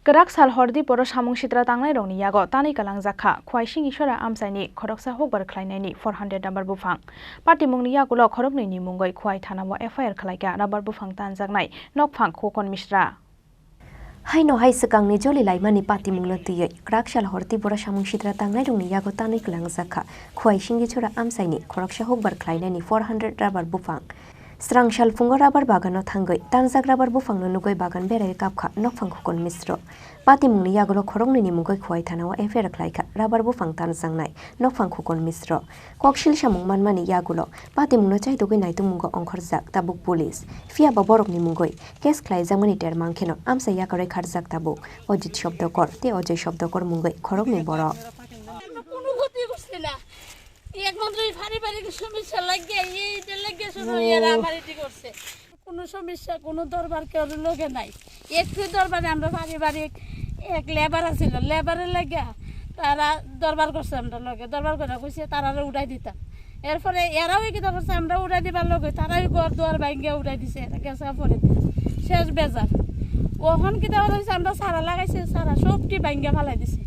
Gerak sal hordi poro samung sitra tangnai rongni yago tani kalang jakha khwaising isora amsaini khoroksa hokbar khlainaini 400 number bufang party mungni yagulo khorokni ni mungoi khwai thanamo FIR khlaika number bufang tanjaknai nokphang khokon misra Haino hai sekang ni joli lai mani pati munglo tiye gerak sal hordi poro samung sitra tangnai rongni yago tani kalang jakha khwaising isora amsaini khoroksa hokbar khlainaini 400 rubber bufang Strang shal fungo rabar bagano thangai tanjak rabar bufang no nugoi bagan berai kapkha nokphang khokon misro pati mungni yagulo khorongni ni mungoi khwai thanao FIR khlaika rabar bufang tanjangnai nokphang khokon misro kokshil samung manmani yagulo pati mungno chai dogoi naitu mungo ongkhorjak tabuk police fia ba borokni mungoi case khlai jamani ter mangkheno amsa yakare kharjak tabuk Ojit Shobdokor te Ojay Shobdokor mungoi khorongni borok একমাত্র পারিবারিক সমস্যা লাগিয়ে এইটা লাগিয়ে শুরু এরা বাড়িটি করছে কোনো সমস্যা কোনো দরবার কেউ লোকে নাই একটু দরবারে আমরা পারিবারিক এক লেবার আছিল লেবারের লাগিয়া তারা দরবার করছে আমরা লোকে দরবার করে কইছে তারা উড়াই দিতাম এরপরে এরাও কিতা করছে আমরা উড়াই দিবার লোকে তারাই ঘর দুয়ার ভাঙ্গিয়া উড়াই দিছে এটা গেছে পরে শেষ বেজার ওখন কিতা হয়েছে আমরা সারা লাগাইছে সারা সবটি ভাঙ্গিয়া ফালাই দিছে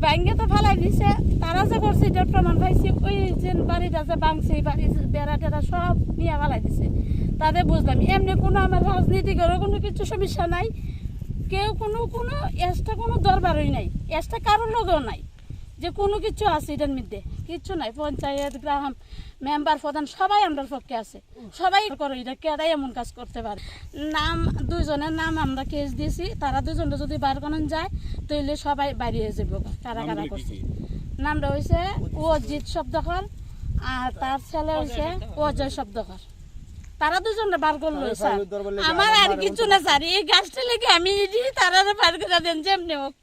ব্যাঙ্গে তো ফালাই দিছে তারা যে করছে এটার প্রমাণ পাইছি ওই যে বাড়িটা যে ভাঙছে বাড়ি বেড়া টেরা সব নিয়ে ফালাই দিছে তাদের বুঝলাম এমনি কোনো আমার রাজনীতিকেরও কোনো কিছু সমস্যা নাই কেউ কোনো এক্সট্রা কোনো দরবারই নাই এক্সট্রা কারোর লোকও নাই যে কোনো কিছু আছে এটার মধ্যে কিচ্ছু নাই পঞ্চায়েত গ্রাম মেম্বার প্রধান সবাই আমরা পক্ষে আছে সবাই করে এটা কেরাই এমন কাজ করতে পারে নাম দুইজনের নাম আমরা কেস দিয়েছি তারা দুজনটা যদি বার করেন যায় তাহলে সবাই বাইরে হয়ে যাবো কারা কারা করছে নামটা হয়েছে অজিত শব্দকর আর তার ছেলে হয়েছে অজয় শব্দকর তারা দুজনটা বার করলো স্যার আমার আর কিছু না স্যার এই গাছটা লেগে আমি তারা বার করে দেন যেমনি হোক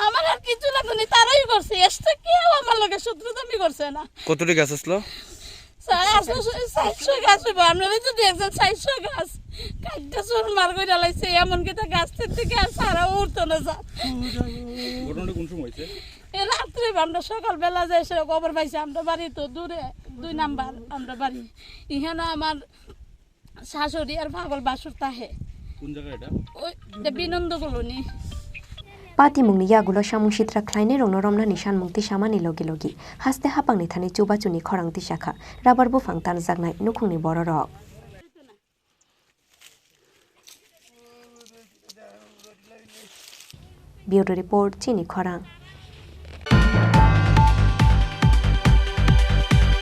আমার আর কিছু না তুমি তারাই করছে এসটা কেউ আমার লোকের শত্রুতামি করছে না কতটি গাছ আসলো স্যার আসলে 400 গাছ হবে আপনারা যদি একজন 400 গাছ কাটতে চোর মার করে লাইছে এমন কি তা গাছের থেকে আর সারা উঠতো না স্যার ঘটনাটা কোন সময় হয়েছে এই রাত্রে আমরা সকালবেলা যাই সে খবর পাইছি আমরা বাড়ি তো দূরে 2 নাম্বার আমরা বাড়ি এখানে আমার শাশুড়ি আর পাগল বাসুর তাহে কোন জায়গা এটা ওই Binanda colony Pati mungni yagulo samung sitra khlaine rongno romna nishan mungti samani logi logi haste hapangni thani chubachuni khorangti shakha rabar bufang tanjaknai nukhungni bororok Bureau report Chini Khorang